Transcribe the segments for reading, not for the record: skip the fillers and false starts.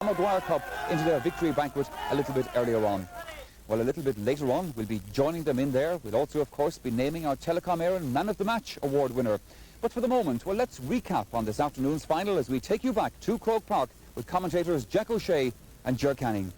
Maguire Cup into their victory banquet a little bit earlier on. Well, a little bit later on, we'll be joining them in there. We'll also, of course, be naming our Telecom Éireann Man of the Match award winner. But for the moment, well, let's recap on this afternoon's final as we take you back to Croke Park with commentators Jack O'Shea and Ger Canning.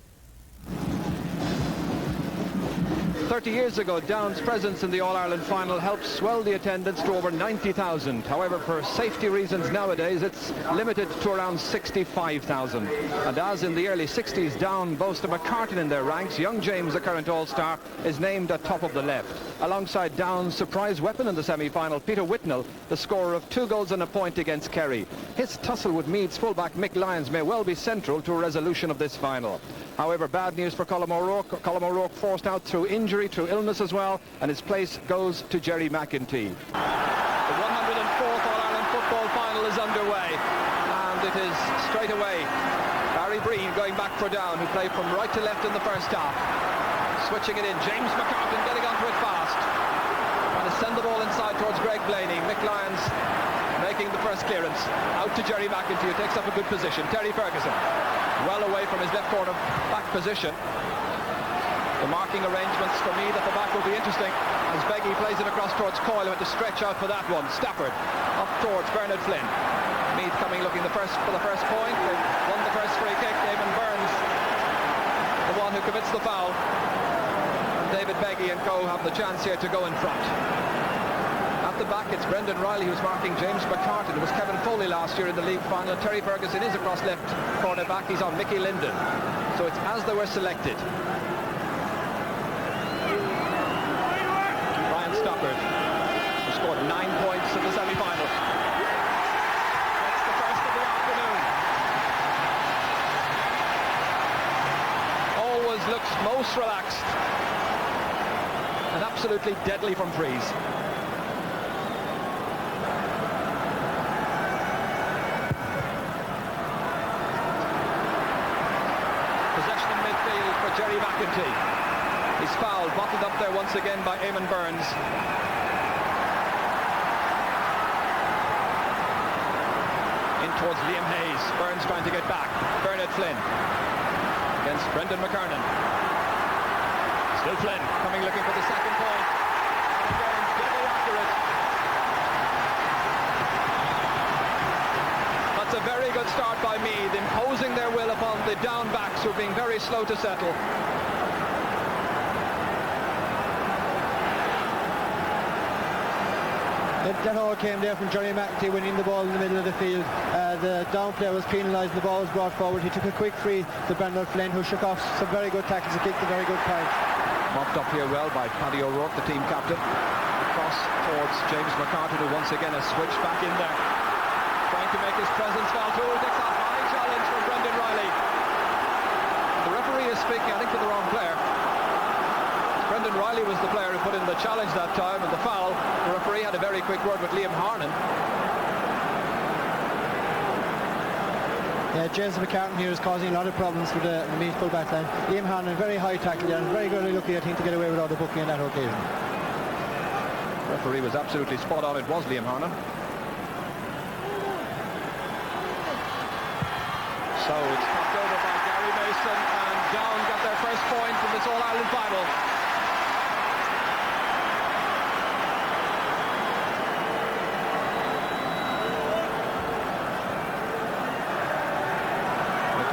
30 years ago, Down's presence in the All-Ireland final helped swell the attendance to over 90,000. However, for safety reasons nowadays, it's limited to around 65,000. And as in the early 60s, Down boast of a carton in their ranks. Young James, the current All-Star, is named at top of the left. Alongside Down's surprise weapon in the semi-final, Peter Whitnell, the scorer of 2 goals and a point against Kerry. His tussle with Meath's fullback Mick Lyons may well be central to a resolution of this final. However, bad news for Colm O'Rourke. Colm O'Rourke forced out through injury, through illness as well, and his place goes to Gerry McEntee. The 104th All-Ireland football final is underway, and it is straight away Barry Breen going back for Down, who played from right to left in the first half. Switching it in, James McCartan getting onto it fast. Trying to send the ball inside towards Greg Blaney. Mick Lyons making the first clearance. Out to Gerry McEntee, who takes up a good position. Terry Ferguson, well away from his left corner back position. The marking arrangements for Meath at the back will be interesting as Beggy plays it across towards Coyle, who had to stretch out for that one. Stafford up towards Bernard Flynn. Meath coming looking for the first point. They won the first free kick. Eamon Burns, the one who commits the foul. And David Beggy and co have the chance here to go in front. At the back, it's Brendan Riley who's marking James McCartan. It was Kevin Foley last year in the league final. Terry Ferguson is across left corner back. He's on Mickey Linden. So it's as they were selected. Ryan Stoppard, who scored 9 points in the semi-final. That's the first of the afternoon. Always looks most relaxed and absolutely deadly from frees. Possession in midfield for Gerry McEntee. He's fouled, bottled up there once again by Eamon Burns. In towards Liam Hayes. Burns trying to get back. Bernard Flynn against Brendan McKernan. Still Flynn coming looking for the second point. And again, very accurate. That's a very good start by Meath, imposing their will upon the down backs who are being very slow to settle. That all came there from Gerry McEntee winning the ball in the middle of the field. The down player was penalised, the ball was brought forward. He took a quick free to Bernard Flynn, who shook off some very good tackles and kicked a very good point. Mopped up here well by Paddy O'Rourke, the team captain. Across towards James McCartan, who once again has switched back in there. Trying to make his presence felt. Who takes a high challenge from Brendan Riley. The referee is speaking, I think, to the wrong player. Brendan Riley was the player who put in the challenge that time, and the foul. The referee had a very quick word with Liam Harnan. Yeah, James McCartan here is causing a lot of problems for the Meath full-back line. Liam Harnan, very high tackle there, and very good lucky, I think, to get away without a booking on that occasion. The referee was absolutely spot on. It was Liam Harnan. So it's knocked over by Gary Mason, and Down got their first point in this All-Ireland final.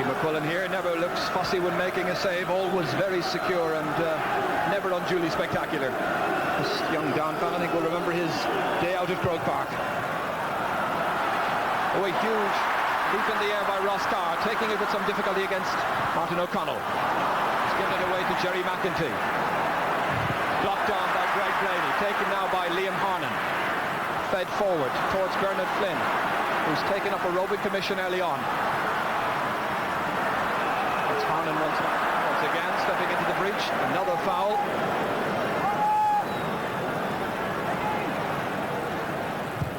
McCullen here never looks fussy when making a save, always very secure and never unduly spectacular. This young Down fan, I think, will remember his day out at Croke Park. Oh, a huge leap in the air by Ross Carr, taking it with some difficulty against Martin O'Connell. He's given it away to Gerry McEntee. Blocked down by Greg Blaney, taken now by Liam Harnan. Fed forward towards Bernard Flynn, who's taken up a roving commission early on. Harnan once again stepping into the breach. Another foul.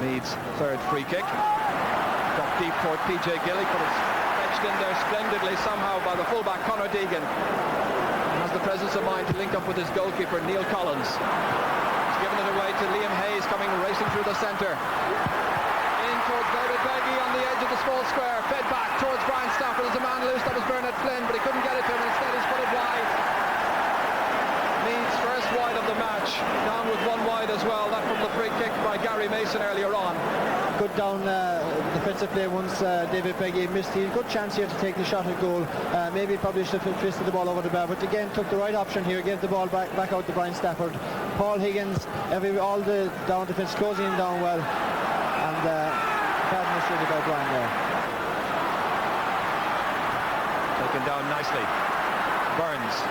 Meath's third free kick. Dropped deep toward PJ Gillick, but it's fetched in there splendidly somehow by the fullback Conor Deegan. He has the presence of mind to link up with his goalkeeper Neil Collins. He's given it away to Liam Hayes, coming racing through the centre. In towards David Beggy on the edge of the small square. Fed back towards Brian Stafford. There's a man loose. That was Gary Mason earlier on. Good down defensive play once David Peggy missed. He had a good chance here to take the shot at goal. Maybe probably should have twisted the ball over the bar, but again took the right option here, gave the ball back out to Brian Stafford. Paul Higgins, all the down defence closing him down well, and bad miss really by Brian there. Taken down nicely. Burns.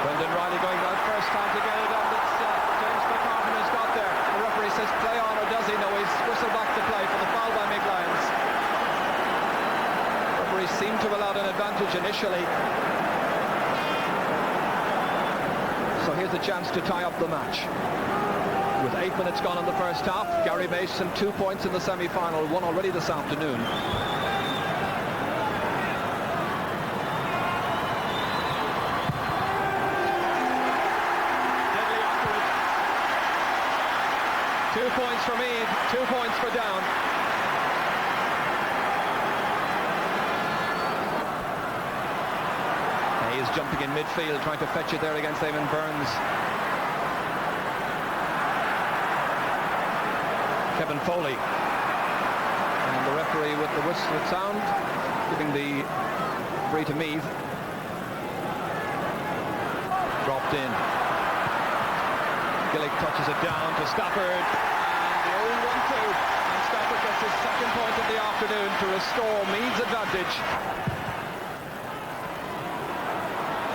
Brendan Riley going out first time to get it, and it's James McCartan who's got there. The referee says play on, or does he? No, he's whistled back to play for the foul by Mick Lyons. The referee seemed to have allowed an advantage initially. So here's a chance to tie up the match. With 8 minutes gone in the first half, Gary Mason 2 points in the semi-final, one already this afternoon. Deadly accurate. 2 points for Meath, 2 points for Down. He is jumping in midfield, trying to fetch it there against Eamon Burns. Kevin Foley, and the referee with the whistle sound, giving the free to Meath. Dropped in. Gillick touches it down to Stafford, and the old 1-2. And Stafford gets his second point of the afternoon to restore Meath's advantage.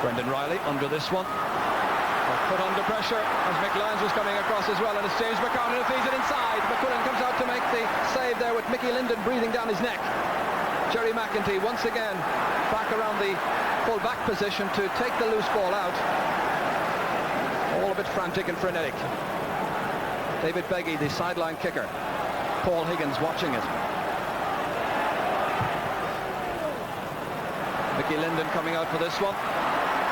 Brendan Riley under this one. Put under pressure as Mick Lyons was coming across as well, and it's James McCartan who feeds it inside. McQuillan comes out to make the save there with Mickey Linden breathing down his neck. Jerry McEntee once again back around the full back position to take the loose ball out. All a bit frantic and frenetic. David Beggy, the sideline kicker. Paul Higgins watching it. Mickey Linden coming out for this one.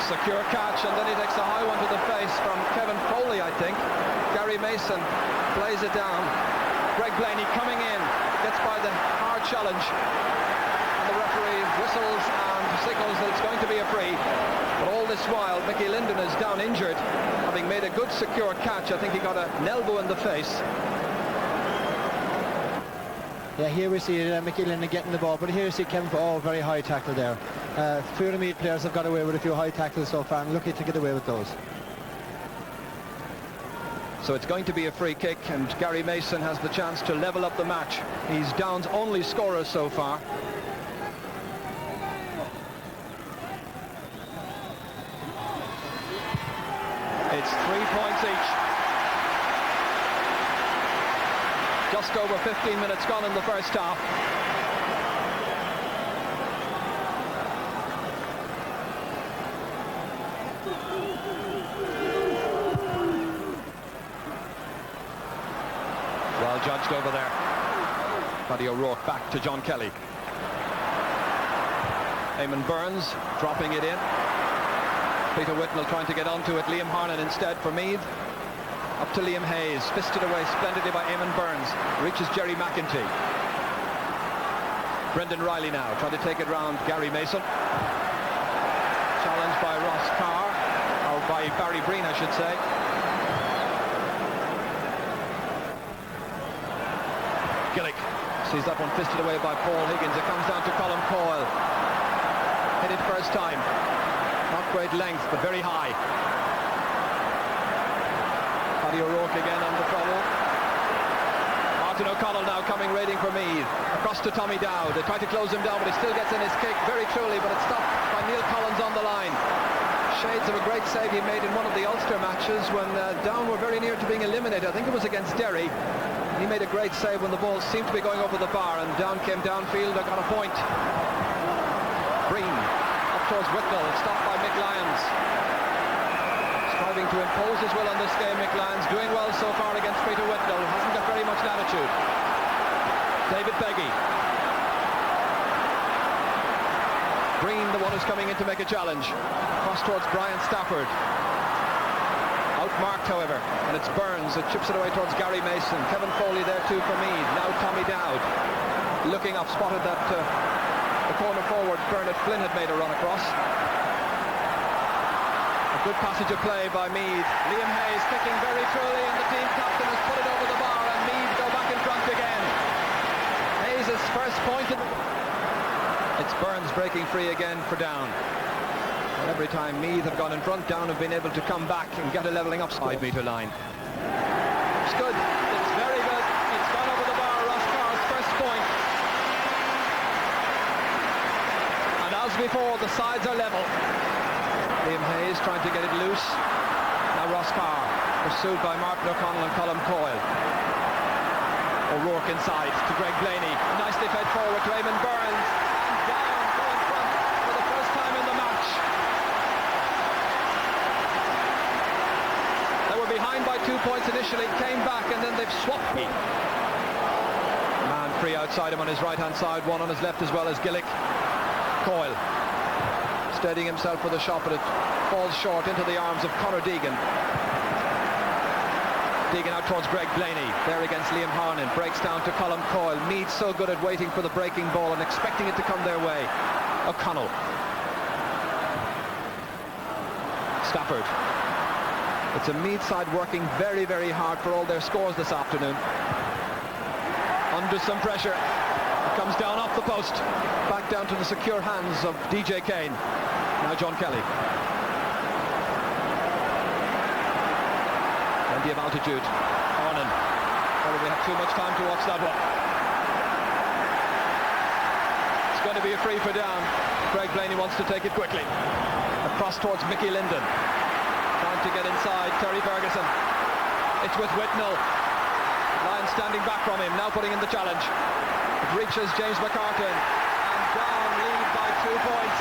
Secure catch, and then he takes a high one to the face from Kevin Foley, I think. Gary Mason plays it down. Greg Blaney coming in, gets by the hard challenge, and the referee whistles and signals that it's going to be a free. But all this while, Mickey Linden is down injured, having made a good secure catch. I think he got an elbow in the face. Yeah, here we see Mickey Linden getting the ball, but here you see Kevin, very high tackle there. Few of the Meath players have got away with a few high tackles so far, and lucky to get away with those. So it's going to be a free kick, and Gary Mason has the chance to level up the match. He's Down's only scorer so far. It's 3 points each. Just over 15 minutes gone in the first half. Well judged over there. Paddy O'Rourke back to John Kelly. Eamon Burns dropping it in. Peter Whitnell trying to get onto it. Liam Harnan instead for Meath. Up to Liam Hayes, fisted away splendidly by Eamon Burns. Reaches Jerry McEntee. Brendan Riley now trying to take it round Gary Mason. Challenged by Ross Carr, or by Barry Breen, I should say. Gillick sees that one fisted away by Paul Higgins. It comes down to Colin Coyle. Hit it first time. Not great length, but very high. Paddy O'Rourke again under trouble. Martin O'Connell now coming raiding for Meath. Across to Tommy Dowd. They try to close him down, but he still gets in his kick very truly, but it's stopped by Neil Collins on the line. Shades of a great save he made in one of the Ulster matches when Down were very near to being eliminated. I think it was against Derry. He made a great save when the ball seemed to be going over the bar, and Down came downfield and got a point. Breen up towards Whitnell, stopped by Mick Lyons. Striving to impose his will on this game, Mick Lyons doing well so far against Peter Whitnell. Hasn't got very much latitude. David Beggy. Breen, the one who's coming in to make a challenge. Cross towards Brian Stafford. Outmarked, however, and it's Burns that chips it away towards Gary Mason. Kevin Foley there too for Meath. Now Tommy Dowd looking up, spotted that the corner forward Bernard Flynn had made a run across. A good passage of play by Meath. Liam Hayes kicking very truly, and the team captain has put it over the bar, and Meath go back in front again. Hayes' first point. It's Burns breaking free again for Down. And every time Meath have gone in front, Down have been able to come back and get a levelling up 5-metre line. It's good. It's very good. It's gone over the bar. Ross Carr's first point. And as before, the sides are level. Liam Hayes trying to get it loose. Now Ross Carr, pursued by Martin O'Connell and Colm Coyle. O'Rourke inside to Greg Blaney. Nicely fed forward to Eamon Burns. And Down go in front for the first time in the match. They were behind by 2 points initially, came back, and then they've swapped me. Man free outside him on his right-hand side, one on his left as well as Gillick. Coyle steadying himself for the shot, but it falls short into the arms of Conor Deegan. Deegan out towards Greg Blaney, there against Liam Harnan, breaks down to Colm Coyle. Meath so good at waiting for the breaking ball and expecting it to come their way. O'Connell. Stafford. It's a Meath side working very, very hard for all their scores this afternoon. Under some pressure. It comes down off the post. Back down to the secure hands of DJ Kane. Now John Kelly. Plenty of altitude. Harnan. Probably have too much time to watch that one. It's going to be a free for Down. Greg Blaney wants to take it quickly. Across towards Mickey Linden. Trying to get inside Terry Ferguson. It's with Whitnell. Lyons standing back from him, now putting in the challenge. It reaches James McCartan. And Down lead by 2 points.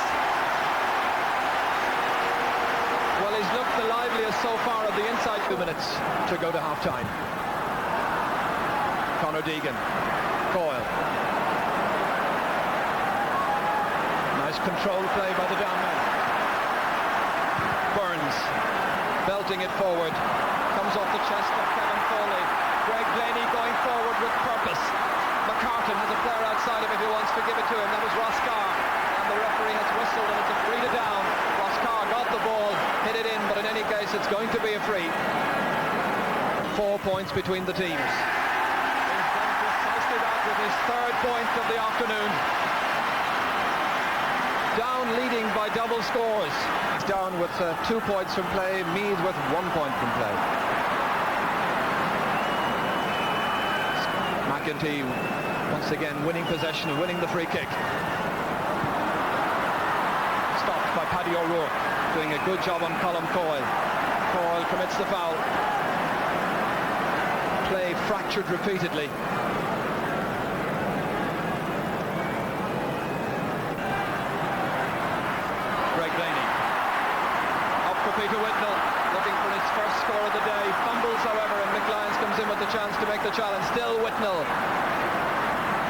Well, he's looked the liveliest so far of the inside 2 minutes to go to half-time. Conor Deegan. Coyle. Nice controlled play by the Down men. Burns. Belting it forward. Comes off the chest of Kevin Foley. Greg Blaney going forward with purpose. McCartan has a player outside of it who wants to give it to him. That was Ross Carr. And the referee has whistled, and it's a free to Down. Ross Carr got the ball, hit it in, but in any case it's going to be a free. 4 points between the teams. He's done precisely that with his third point of the afternoon. Down leading by double scores. Down with 2 points from play, Meath with 1 point from play. McEntee once again winning possession and winning the free kick. Stopped by Paddy O'Rourke, doing a good job on Colm Coyle. Coyle commits the foul. Play fractured repeatedly. Greg Blaney. Up for Peter Whitnell, looking for his first score of the day. Fumbles, however, and Mick Lyons comes in with the chance to make the challenge. Still Whitnell.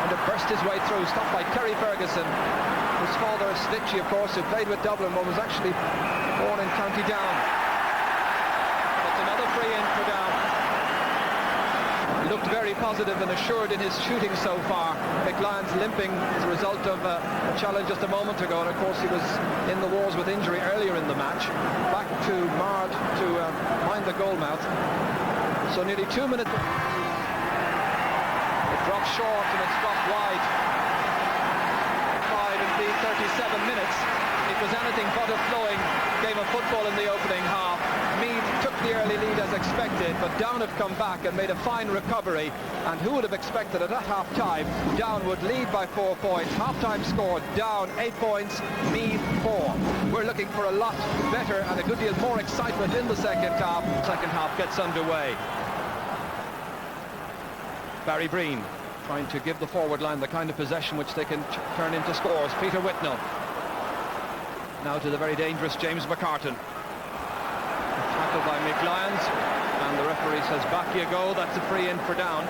And to burst his way through, stopped by Terry Ferguson. His father, Snitchy, of course, who played with Dublin but was actually born in County Down. That's another free in for Down. Looked very positive and assured in his shooting so far. Mick Lyons limping as a result of a challenge just a moment ago, and of course he was in the wars with injury earlier in the match. Back to Mard to mind the goal mouth. So nearly 2 minutes. It dropped short and it's dropped wide. 5 indeed 37 minutes. It was anything but a flowing game of football in the opening half. Meath took the early lead as expected, but Down have come back and made a fine recovery. And who would have expected that at half-time Down would lead by 4 points. Half-time score, Down 8 points, Meath 4. We're looking for a lot better and a good deal more excitement in the second half. Second half gets underway. Barry Breen trying to give the forward line the kind of possession which they can turn into scores. Peter Whitnell. Now to the very dangerous James McCartan. Tackled by Mick Lyons, and the referee says back you go. That's a free in for Down.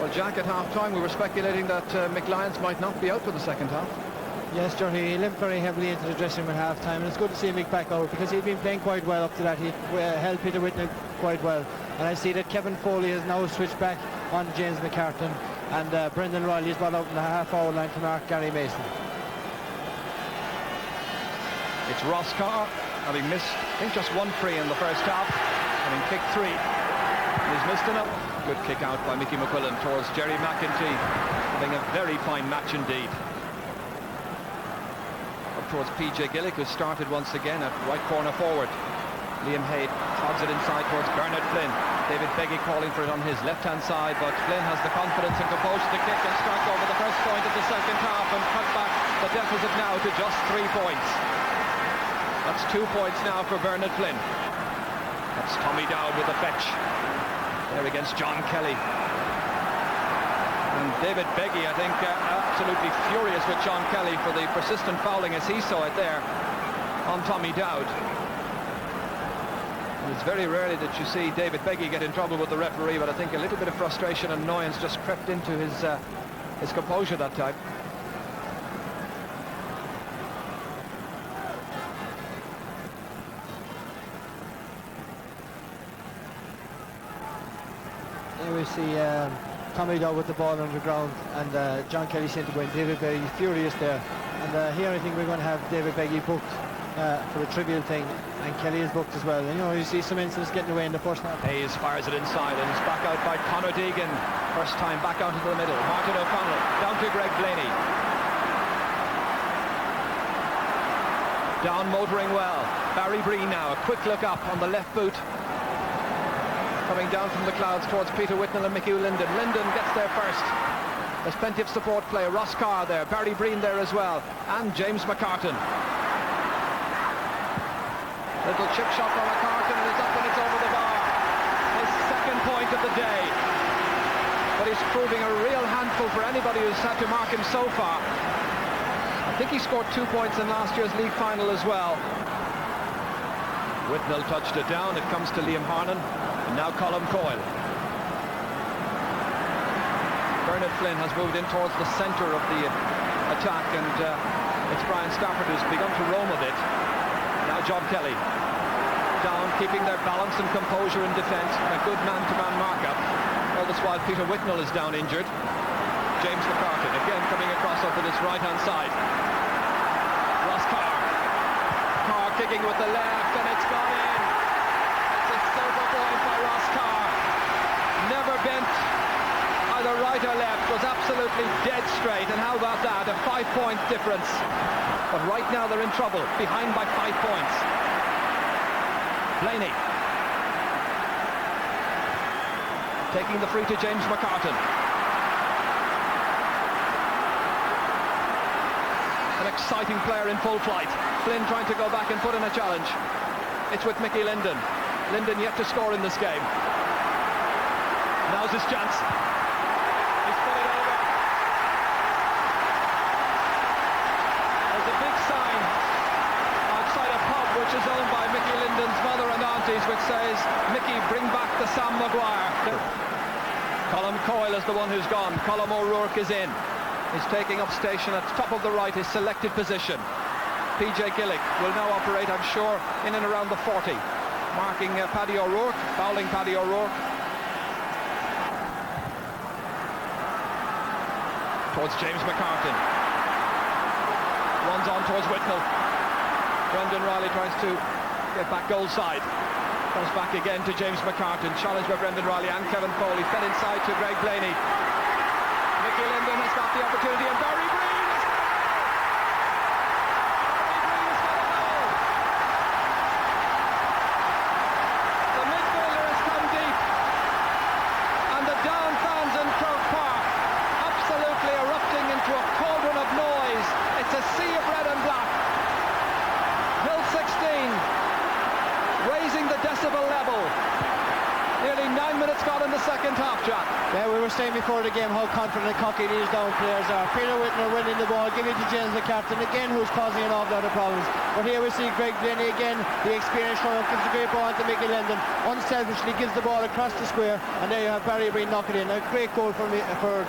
Well, Jack, at half-time we were speculating that Mick Lyons might not be out for the second half. Yes, Johnny, he limped very heavily into the dressing room at half-time, and it's good to see Mick back out because he'd been playing quite well up to that. He held Peter Whitnell quite well, and I see that Kevin Foley has now switched back on James McCartan, and Brendan Riley is brought out in the half-hour line to mark Gary Mason. It's Ross Carr, having missed, I think, just one free in the first half, having kicked 3. He's missed enough. Good kick out by Mickey McQuillan towards Jerry McEntee, having a very fine match indeed. Up towards PJ Gillick, who started once again at right corner forward. Liam Haid hogs it inside towards Bernard Flynn. David Beggy calling for it on his left-hand side, but Flynn has the confidence and composure to kick and strike over the first point of the second half and cut back the deficit now to just 3 points. That's 2 points now for Bernard Flynn. That's Tommy Dowd with the fetch. There against John Kelly. And David Beggy, I think, absolutely furious with John Kelly for the persistent fouling as he saw it there on Tommy Dowd. It's very rarely that you see David Beggy get in trouble with the referee, but I think a little bit of frustration and annoyance just crept into his composure that time. Here we see Tommy Dowd with the ball on the ground, and John Kelly sent to win. David Beggy furious there, and here I think we're going to have David Beggy booked for a trivial thing, and Kelly is booked as well. And, you know, you see some incidents getting away in the first half. Hayes fires it inside, and it's back out by Conor Deegan. First time back out into the middle. Martin O'Connell down to Greg Blaney. Down motoring well. Barry Breen now, a quick look up on the left boot. Coming down from the clouds towards Peter Whitnell and Mickey Linden. Linden gets there first. There's plenty of support play. Ross Carr there, Barry Breen there as well, and James McCartan. Little chip shot from McCartan, and it's up and it's over the bar. His second point of the day. But he's proving a real handful for anybody who's had to mark him so far. I think he scored 2 points in last year's league final as well. Whitnell touched it down. It comes to Liam Harnan. And now Colm Coyle. Bernard Flynn has moved in towards the centre of the attack, and it's Brian Stafford who's begun to roam a bit. Now John Kelly. Down, keeping their balance and composure in defence, and a good man-to-man markup. All this while Peter Whitnell is down injured. James McCartan again coming across onto this right-hand side. Ross Carr. Carr kicking with the left, and it's gone in. It's a silver point by Ross Carr. Never bent either right or left, was absolutely dead straight, and how about that, a 5-point difference. But right now they're in trouble, behind by 5 points. Blaney taking the free to James McCartan. An exciting player in full flight. Flynn trying to go back and put in a challenge. It's with Mickey Linden. Linden yet to score in this game. Now's his chance. He's put it over. There's a big sign outside a pub which is owned by Mickey Linden's mother and aunties, which says, "Mickey, bring back the Sam Maguire." Colm Coyle is the one who's gone. Colm O'Rourke is in. He's taking up station at the top of the right, his selected position. PJ Gillick will now operate, I'm sure, in and around the 40. Marking Paddy O'Rourke, fouling Paddy O'Rourke. Towards James McCartan. Runs on towards Whitnell. Brendan Riley tries to get back goal side. Comes back again to James McCartan. Challenged by Brendan Riley and Kevin Foley. Fed inside to Greg Blaney. Mickey Linden has got the opportunity, and Barry Breen has got a goal! The midfielder has come deep, and the Down fans in Croke Park absolutely erupting into a cauldron of noise. It's a sea of red and black. Hill 16 raising the decibel level. Nearly 9 minutes gone in the second half, Jack. Yeah, we were saying before the game how confident and cocky these Down players are. Peter Whitnell winning the ball, giving it to James McCartan again, who's causing an awful lot of problems. But here we see Greg Blaney again, the experienced runner, gives a great ball to Mickey Linden, unselfishly gives the ball across the square, and there you have Barry Breen knock it in. A great goal for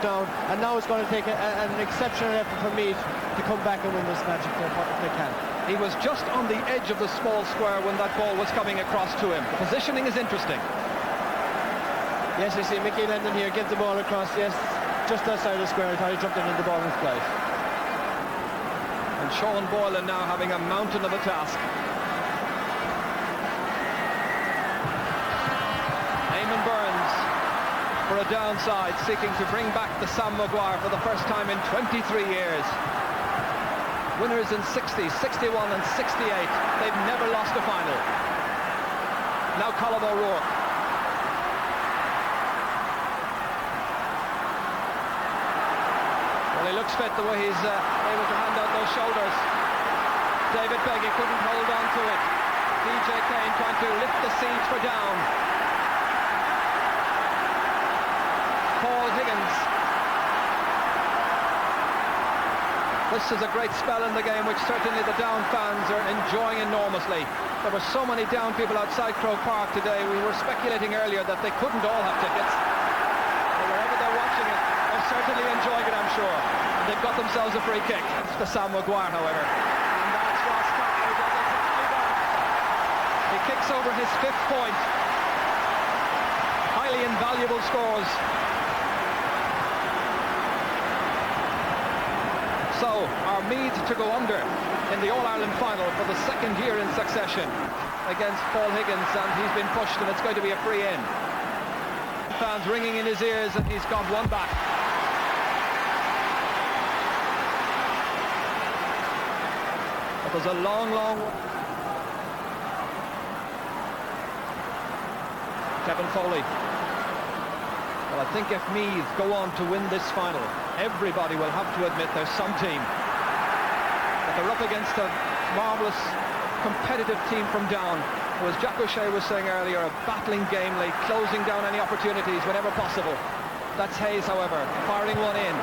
Down, and now it's going to take an exceptional effort for Meath to come back and win this match if they can. He was just on the edge of the small square when that ball was coming across to him. The positioning is interesting. Yes, you see Mickey Linden here, gives the ball across, yes, just outside the square. I thought he jumped in and the ball was flight. And And Sean Boylan now having a mountain of a task. Eamon Burns for a downside, seeking to bring back the Sam Maguire for the first time in 23 years. Winners in 60, 61 and 68. They've never lost a final. Now Colm O'Rourke. Well, he looks fit the way he's able to hand out those shoulders. David Beggy couldn't hold on to it. DJ Kane trying to lift the siege for down. Paul Higgins. This is a great spell in the game, which certainly the Down fans are enjoying enormously. There were so many Down people outside Croke Park today. We were speculating earlier that they couldn't all have tickets. But wherever they're watching it, they're certainly enjoying it, I'm sure. And they've got themselves a free kick. It's for Sam Maguire, however. And that's Ross Carter who does it. He kicks over his 5th point. Highly invaluable scores. So, are Meath to go under in the All-Ireland final for the 2nd year in succession against Paul Higgins, and he's been pushed and it's going to be a free in. Fans ringing in his ears and he's got one back. It was a long Kevin Foley. Well, I think if Meath go on to win this final, everybody will have to admit there's some team. But they're up against a marvellous, competitive team from Down, who, as Jack O'Shea was saying earlier, are battling gamely, closing down any opportunities whenever possible. That's Hayes, however, firing one in.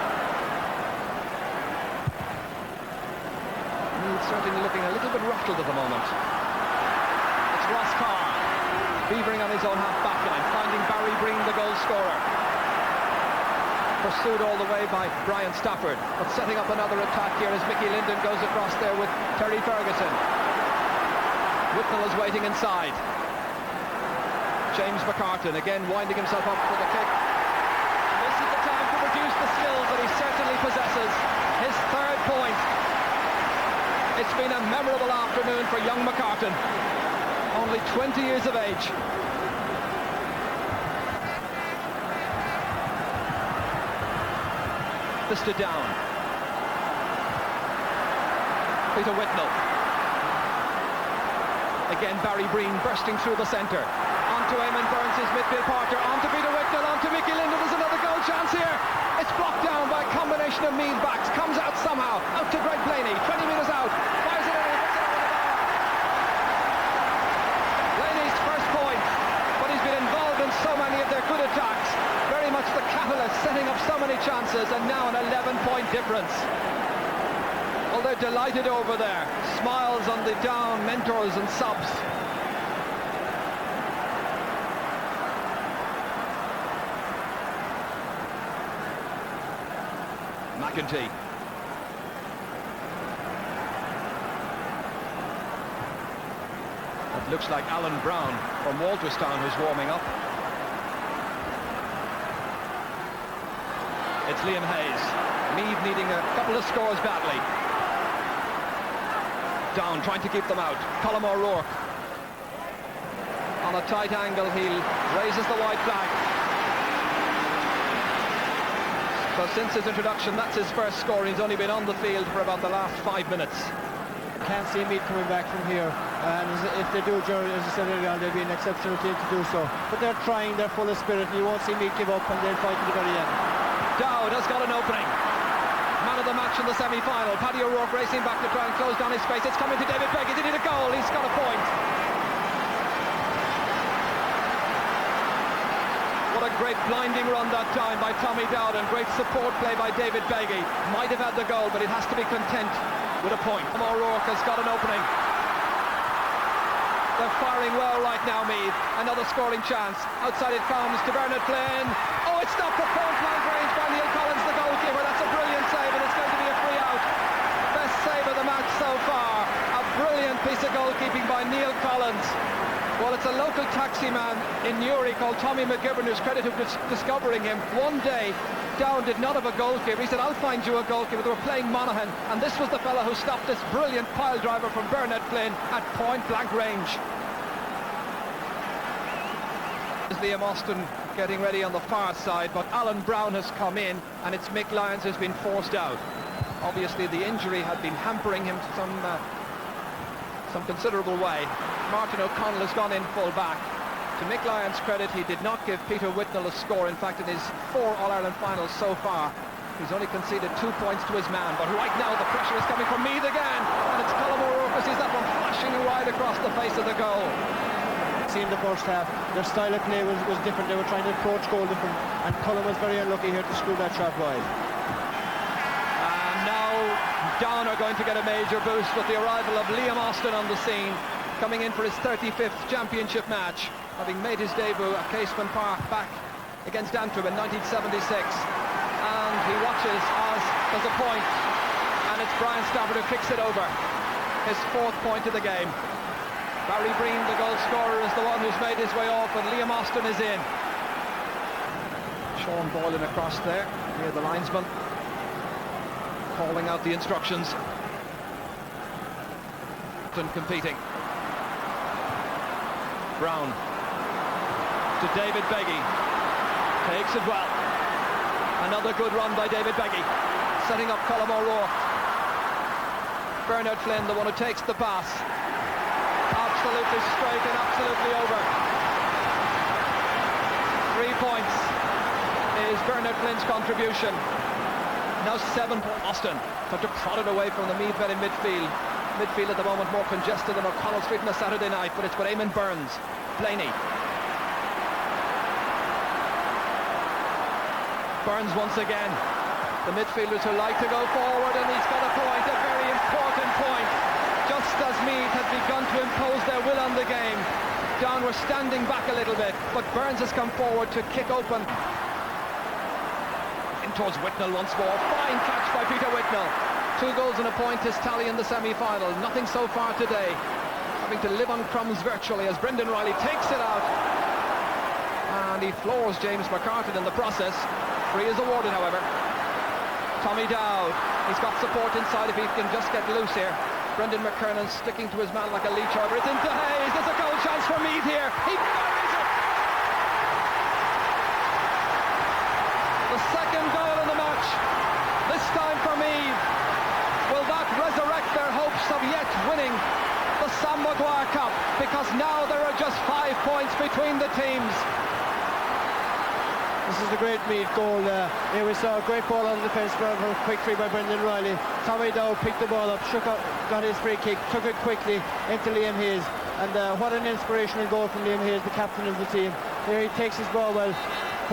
Meath certainly looking a little bit rattled at the moment. It's Ross Carr, beavering on his own half-back line, finding Barry Breen, the goal scorer. Pursued all the way by Brian Stafford, but setting up another attack here as Mickey Linden goes across there with Terry Ferguson. Whitnell is waiting inside. James McCartan again winding himself up for the kick. And this is the time to produce the skills that he certainly possesses. His 3rd point. It's been a memorable afternoon for young McCartan. Only 20 years of age. Mr. Down. Peter Whitnell. Again Barry Breen bursting through the centre. Onto Eamon Burns, his midfield partner. Onto Peter Whitnell, onto Mickey Linden. There's another goal chance here. It's blocked down by a combination of Meath backs. Comes out somehow. Out to Greg Blaney. 20 metres out. Fires it in. Blaney's 1st point. But he's been involved in so many of their good attacks. Very much the catalyst, setting up so many chances, and now an 11-point difference. Well, they're delighted over there. Smiles on the Down mentors and subs. McEntee. It looks like Alan Brown from Walterstown who's warming up. It's Liam Hayes. Meath needing a couple of scores badly. Down trying to keep them out. Colm O'Rourke. On a tight angle, he raises the white flag. So since his introduction, that's his 1st score. He's only been on the field for about the last 5 minutes. Can't see Meath coming back from here, and if they do, Jerry, as I said earlier on, they'll be an exceptional team to do so. But they're trying, they're full of spirit, and you won't see Meath give up, and they'll fight to the very end. Dowd has got an opening. Man of the match in the semi-final. Paddy O'Rourke racing back to try and close down his space. It's coming to David Beggy. Did he need a goal? He's got a point. What a great blinding run that time by Tommy Dowd, and great support play by David Beggy. Might have had the goal, but it has to be content with a point. O'Rourke has got an opening. They're firing well right now, Meath. Another scoring chance. Outside it comes to Bernard Flynn. Oh, it's stopped at point-blank range by Neil Collins, the goalkeeper. That's a brilliant save, and it's going to be a free out. Best save of the match so far. A brilliant piece of goalkeeping by Neil Collins. Well, it's a local taxi man in Newry called Tommy McGivern who's credited with discovering him. One day, Down did not have a goalkeeper. He said, I'll find you a goalkeeper. They were playing Monaghan, and this was the fella who stopped this brilliant pile driver from Bernard Flynn at point-blank range. Liam Austin getting ready on the far side, but Alan Brown has come in, and it's Mick Lyons who's been forced out. Obviously, the injury had been hampering him to some considerable way. Martin O'Connell has gone in full back. To Mick Lyons' credit, he did not give Peter Whitnell a score. In fact, in his 4 All-Ireland finals so far, he's only conceded 2 points to his man. But right now, the pressure is coming from Meath again, and it's Colm O'Rourke who sees that one flashing right across the face of the goal. In the first half, their style of play was different. They were trying to approach goal different, and Colm was very unlucky here to screw that shot wide. And now Down are going to get a major boost with the arrival of Liam Austin on the scene, coming in for his 35th championship match, having made his debut at Casement Park back against Antrim in 1976. And he watches as there's a point, and it's Brian Stafford who kicks it over, his 4th point of the game. Barry Breen, the goal scorer, is the one who's made his way off, and Liam Austin is in. Sean Boylan across there, near the linesman, calling out the instructions. Competing. Brown to David Beggy, takes it well. Another good run by David Beggy, setting up Colm O'Rourke. Bernard Flynn, the one who takes the pass. Absolutely straight and absolutely over. 3 points is Bernard Flynn's contribution. Now 7 for Austin. Got to prod it away from the Meath men in midfield. Midfield at the moment more congested than O'Connell Street on a Saturday night, but it's with Eamon Burns. Blaney. Burns once again. The midfielders who like to go forward, and he's got a point, a very important point. Just as Meath has begun to impose their will on the game. Down were standing back a little bit, but Burns has come forward to kick open. In towards Whitnell once more. Fine catch by Peter Whitnell. 2 goals and a point his tally in the semi-final. Nothing so far today. Having to live on crumbs virtually as Brendan Riley takes it out. And he floors James McCartan in the process. Free is awarded, however. Tommy Dowd. He's got support inside if he can just get loose here. Brendan McKernan sticking to his man like a leech, however. It's into Hayes. There's a goal chance for Meath here. He buries it. The 2nd goal in the match. This time for Meath. Will that resurrect their hopes of yet winning the Sam Maguire Cup? Because now there are just 5 points between the teams. This is a great Meath goal. Here we saw a great ball on the defence, a quick free by Brendan Riley. Tommy Dowd picked the ball up, got his free kick, took it quickly into Liam Hayes. And what an inspirational goal from Liam Hayes, the captain of the team. Here he takes his ball well,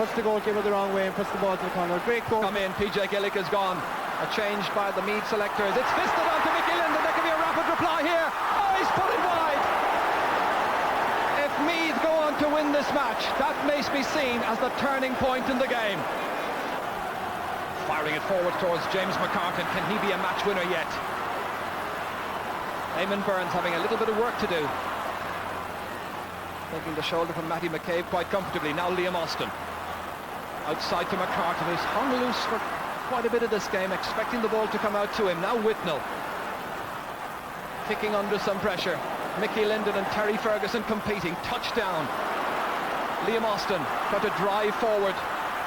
puts the goalkeeper the wrong way and puts the ball to the corner. Great goal. Come in, PJ Gillick is gone. A change by the Meath selectors. It's fisted onto Mickey Linden. There can be a rapid reply here. Oh, he's put it wide. If Meath go on to win this match, that may be seen as the turning point in the game. Firing it forward towards James McCartan. Can he be a match winner yet? Eamon Burns having a little bit of work to do. Taking the shoulder from Matty McCabe quite comfortably. Now Liam Austin. Outside to McCartan, who's hung loose for quite a bit of this game, expecting the ball to come out to him. Now Whitnell. Kicking under some pressure. Mickey Linden and Terry Ferguson competing. Touchdown. Liam Austin tried to drive forward.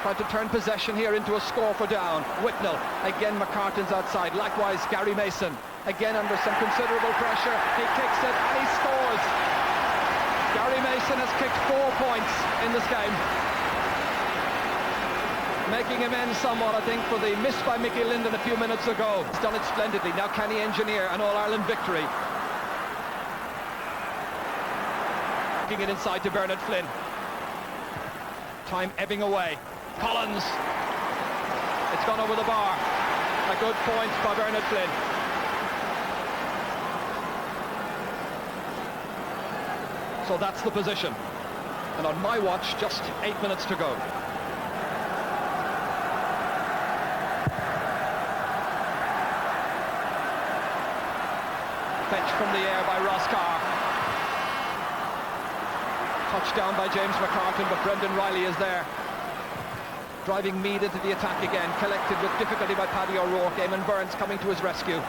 Tried to turn possession here into a score for Down. Whitnell. Again McCartan's outside. Likewise Gary Mason. Again under some considerable pressure. He kicks it and he scores. Gary Mason has kicked 4 points in this game. Making amends somewhat, I think, for the miss by Mickey Linden a few minutes ago. He's done it splendidly. Now can he engineer an All-Ireland victory? Kicking it inside to Bernard Flynn. Time ebbing away. Collins. It's gone over the bar. A good point by Bernard Flynn. So that's the position. And on my watch, just 8 minutes to go. Fetched from the air by Ross Carr. Touchdown by James McCartan, but Brendan Riley is there. Driving Meath into the attack again, collected with difficulty by Paddy O'Rourke. Eamon Burns coming to his rescue.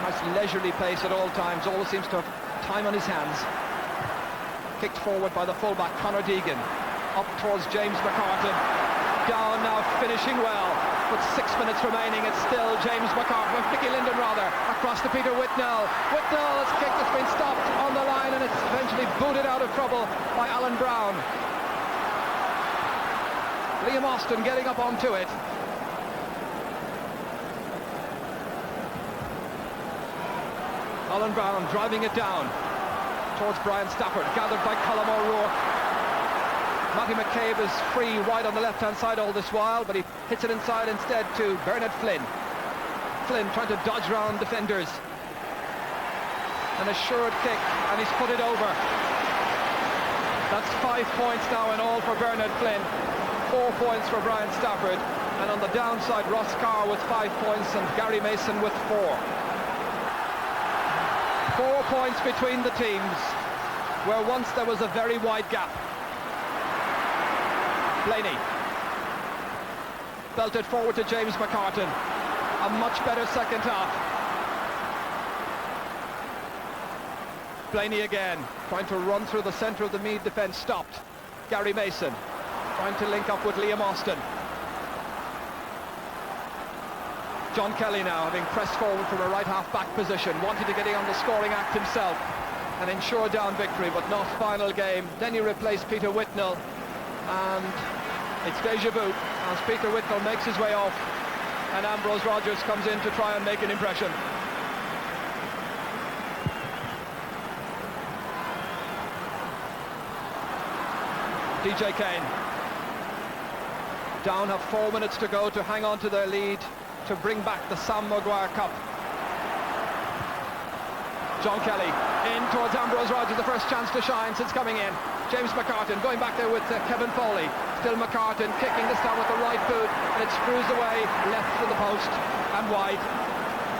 Has leisurely pace at all times, always seems to have time on his hands. Kicked forward by the fullback, Conor Deegan. Up towards James McCartan. Down now, finishing well. With 6 minutes remaining, it's still James McCartan, Mickey Linden rather, across to Peter Whitnell. Whitnell's kick has been stopped on the line, and it's eventually booted out of trouble by Alan Brown. Liam Austin getting up onto it. Alan Brown driving it down towards Brian Stafford, gathered by Colm O'Rourke. Matty McCabe is free wide on the left-hand side all this while, but he hits it inside instead to Bernard Flynn. Flynn trying to dodge round defenders. An assured kick, and he's put it over. That's 5 points now in all for Bernard Flynn. 4 points for Brian Stafford. And on the downside, Ross Carr with 5 points and Gary Mason with 4. 4 points between the teams, where once there was a very wide gap. Blaney belted forward to James McCartan. A much better second half. Blaney again, trying to run through the centre of the Meath defence, stopped. Gary Mason trying to link up with Liam Austin. John Kelly now having pressed forward from a right half-back position, wanting to get in on the scoring act himself and ensure down victory, but not final game. Then he replaced Peter Whitnell, and it's déjà vu as Peter Whitnell makes his way off and Ambrose Rogers comes in to try and make an impression. DJ Kane. Down have 4 minutes to go to hang on to their lead, to bring back the Sam Maguire Cup. John Kelly in towards Ambrose Rogers, the first chance to shine since coming in. James McCartan going back there with Kevin Foley. Still McCartan kicking this time with the right boot, and it screws away left to the post and wide.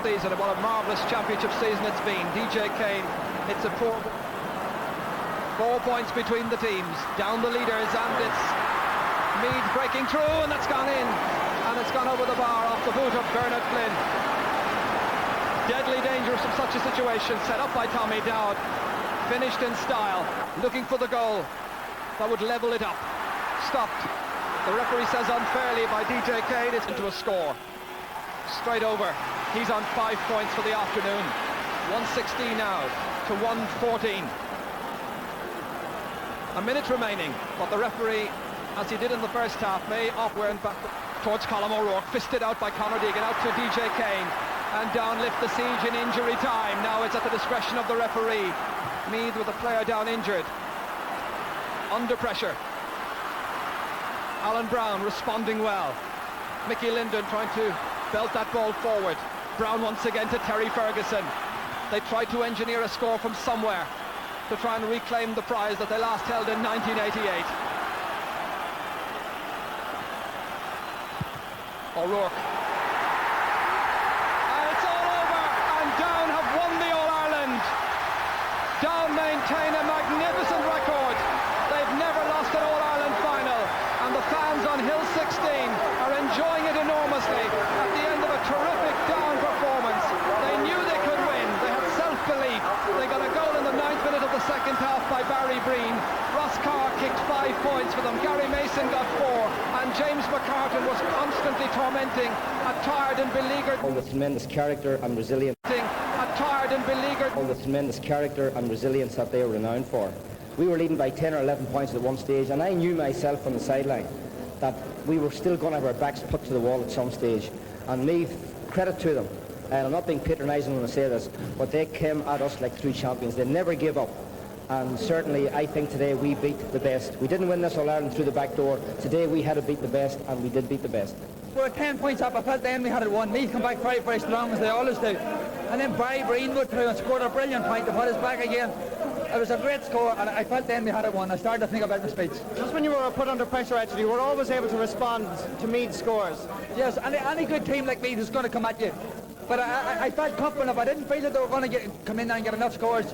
Season, and what a marvellous championship season it's been. DJ Kane, it's a 4 points between the teams. Down the leaders, and it's Meath breaking through, and that's gone in. And it's gone over the bar off the boot of Bernard Flynn. Deadly dangerous from such a situation, set up by Tommy Dowd. Finished in style, looking for the goal that would level it up. Stopped. The referee says unfairly by DJ Kane. It's into a score. Straight over. He's on 5 points for the afternoon. 116 now to 114. A minute remaining, but the referee, as he did in the first half, may went back towards Colm O'Rourke, fisted out by Conor Deegan, out to DJ Kane, and down lift the siege in injury time. Now it's at the discretion of the referee. Meath with a player down injured. Under pressure. Alan Brown responding well. Mickey Linden trying to belt that ball forward. Brown once again to Terry Ferguson. They tried to engineer a score from somewhere to try and reclaim the prize that they last held in 1988. O'Rourke. And it's all over, and Down have won the All-Ireland. Down maintain a magnificent record. They've never lost an All-Ireland final, and the fans on Hill 16 are enjoying it enormously at the end of a terrific Down performance. They knew they could win. They had self-belief. They got a goal in the 9th minute of the second half by Barry Breen. Ross Carr kicked 5 points for them. Gary Mason got 4, and James McCartan was constantly tormenting a tired and beleaguered. All the tremendous character and resilience. A tired and beleaguered. All the tremendous character and resilience that they were renowned for. We were leading by 10 or 11 points at one stage, and I knew myself on the sideline that we were still going to have our backs put to the wall at some stage. And Meath, credit to them, and I'm not being patronising when I say this, but they came at us like true champions. They never gave up. And certainly I think today we beat the best. We didn't win this All-Ireland through the back door. Today we had to beat the best, and we did beat the best. We're 10 points up. I felt then we had it won. Meath come back very, very strong as they always do. And then Barry Breen went through and scored a brilliant point to put us back again. It was a great score, and I felt then we had it won. I started to think about my speech. Just when you were put under pressure, actually, you were always able to respond to Meath's scores. Yes, and any good team like Meath is going to come at you. But I felt confident. I didn't feel that they were going to come in and get enough scores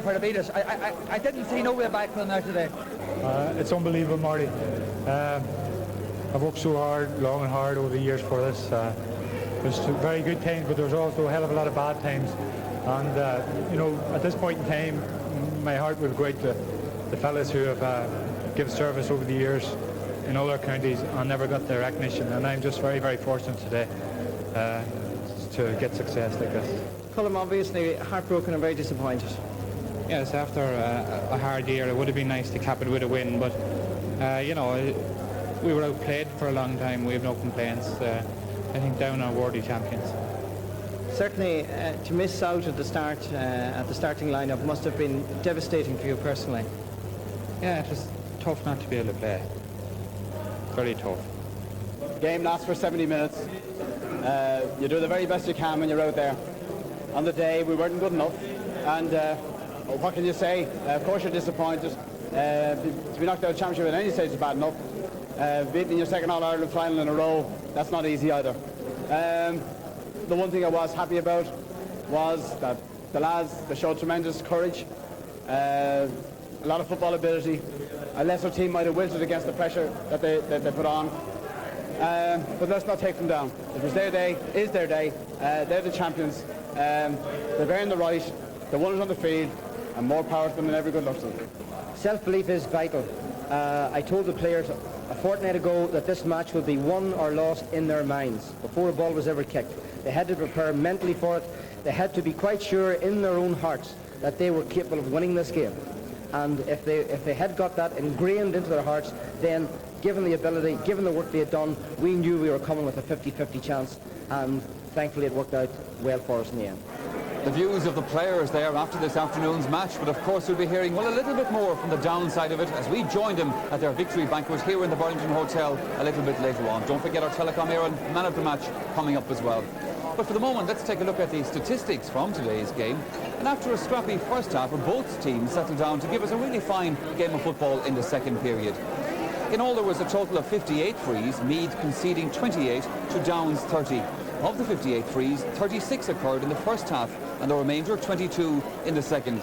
for the beaters. I didn't see no way back for them there today. It's unbelievable, Marty. I've worked so hard, long and hard over the years for this. There's very good times, but there's also a hell of a lot of bad times. And, you know, at this point in time, my heart will go out to the fellas who have given service over the years in all our counties and never got their recognition. And I'm just very, very fortunate today to get success like this. Colm, obviously heartbroken and very disappointed. Yes, after a hard year, it would have been nice to cap it with a win, but you know, we were outplayed for a long time. We have no complaints. I think Down are worthy champions. Certainly, to miss out at the start, at the starting lineup, must have been devastating for you personally. Yeah, it was tough not to be able to play. Very tough. The game lasts for 70 minutes. You do the very best you can when you're out there. On the day, we weren't good enough, and what can you say? Of course you're disappointed. To be knocked out of the championship at any stage is bad enough. Beating your second All-Ireland final in a row, that's not easy either. The one thing I was happy about was that the lads, they showed tremendous courage, a lot of football ability. A lesser team might have wilted against the pressure that they put on. But let's not take them down. It was their day, is their day. They're the champions. They've earned the right. They won it on the field, and more power to them than every good luck to them. Self-belief is vital. I told the players a fortnight ago that this match would be won or lost in their minds before a ball was ever kicked. They had to prepare mentally for it. They had to be quite sure in their own hearts that they were capable of winning this game. And if they had got that ingrained into their hearts, then given the ability, given the work they had done, we knew we were coming with a 50-50 chance, and thankfully it worked out well for us in the end. The views of the players there after this afternoon's match, but of course we'll be hearing, well, a little bit more from the downside of it as we join them at their victory banquet here in the Burlington Hotel a little bit later on. Don't forget our Telecom Éireann man of the match coming up as well. But for the moment, let's take a look at the statistics from today's game. And after a scrappy first half, where both teams settled down to give us a really fine game of football in the second period. In all, there was a total of 58 frees, Meath conceding 28 to Down's 30. Of the 58 frees, 36 occurred in the first half, and the remainder, 22, in the second.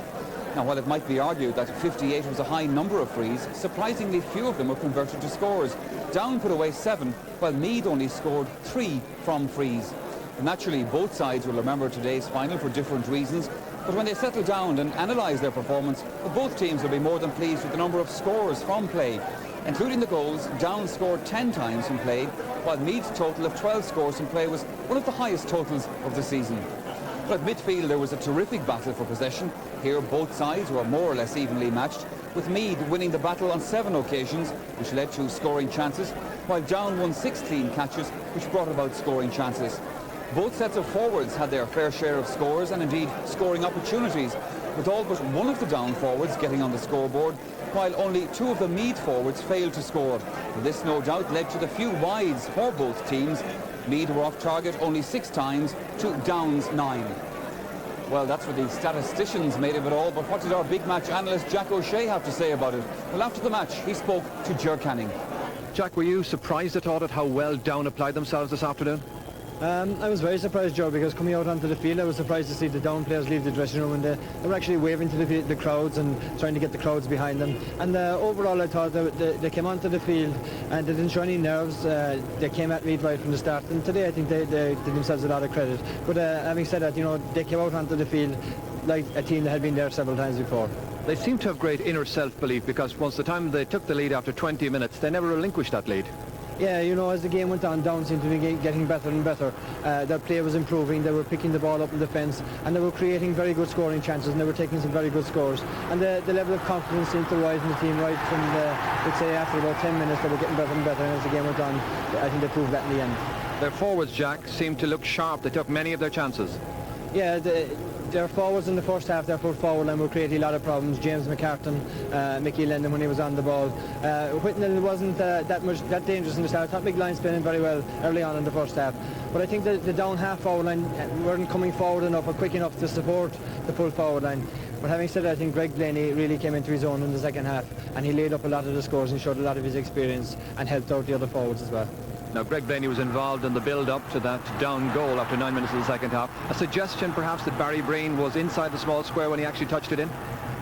Now, while it might be argued that 58 was a high number of frees, surprisingly few of them were converted to scores. Down put away 7, while Meath only scored 3 from frees. Naturally, both sides will remember today's final for different reasons, but when they settle down and analyse their performance, both teams will be more than pleased with the number of scores from play. Including the goals, Down scored 10 times from play, while Meath's total of 12 scores from play was one of the highest totals of the season. But at midfield there was a terrific battle for possession. Here both sides were more or less evenly matched, with Meath winning the battle on 7 occasions, which led to scoring chances, while Down won 6 clean catches, which brought about scoring chances. Both sets of forwards had their fair share of scores and indeed scoring opportunities, with all but one of the Down forwards getting on the scoreboard, while only 2 of the Meath forwards failed to score. This no doubt led to the few wides for both teams. Meath were off target only 6 times to Down's 9. Well, that's what the statisticians made of it all, but what did our big match analyst Jack O'Shea have to say about it? Well, after the match, he spoke to Ger Canning. Jack, were you surprised at all at how well Down applied themselves this afternoon? I was very surprised, Joe, because coming out onto the field I was surprised to see the Down players leave the dressing room, and they were actually waving to the crowds and trying to get the crowds behind them. And overall I thought they came onto the field and they didn't show any nerves. They came at Meath right from the start, and today I think they did themselves a lot of credit. But having said that, you know, they came out onto the field like a team that had been there several times before. They seem to have great inner self-belief, because once the time they took the lead after 20 minutes, they never relinquished that lead. Yeah, you know, as the game went on, Down seemed to be getting better and better. Their play was improving, they were picking the ball up in defence, and they were creating very good scoring chances, and they were taking some very good scores. And the level of confidence seemed to rise in the team right from, let's say, after about 10 minutes, they were getting better and better, and as the game went on, I think they proved that in the end. Their forwards, Jack, seemed to look sharp. They took many of their chances. Yeah, their forwards in the first half, their full forward line were creating a lot of problems. James McCartan, Mickey Lennon when he was on the ball. Whitnell wasn't that dangerous in the start. I thought Mick Lyons playing very well early on in the first half. But I think the down half forward line weren't coming forward enough or quick enough to support the full forward line. But having said that, I think Greg Blaney really came into his own in the second half, and he laid up a lot of the scores and showed a lot of his experience and helped out the other forwards as well. Now, Greg Blaney was involved in the build-up to that down goal after 9 minutes of the second half. A suggestion, perhaps, that Barry Breen was inside the small square when he actually touched it in?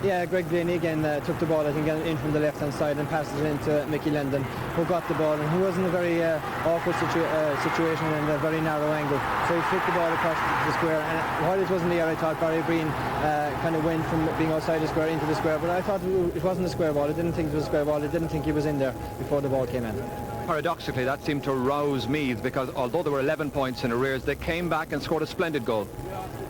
Yeah, Greg Blaney again took the ball, I think, in from the left-hand side and passed it into Mickey Lendon, who got the ball and who was in a very awkward situation and a very narrow angle. So he flicked the ball across the square, and while it wasn't there, I thought Barry Breen kind of went from being outside the square into the square, but I thought it wasn't a square ball. I didn't think it was a square ball. I didn't think he was in there before the ball came in. Paradoxically, that seemed to rouse Meath, because although there were 11 points in arrears, they came back and scored a splendid goal.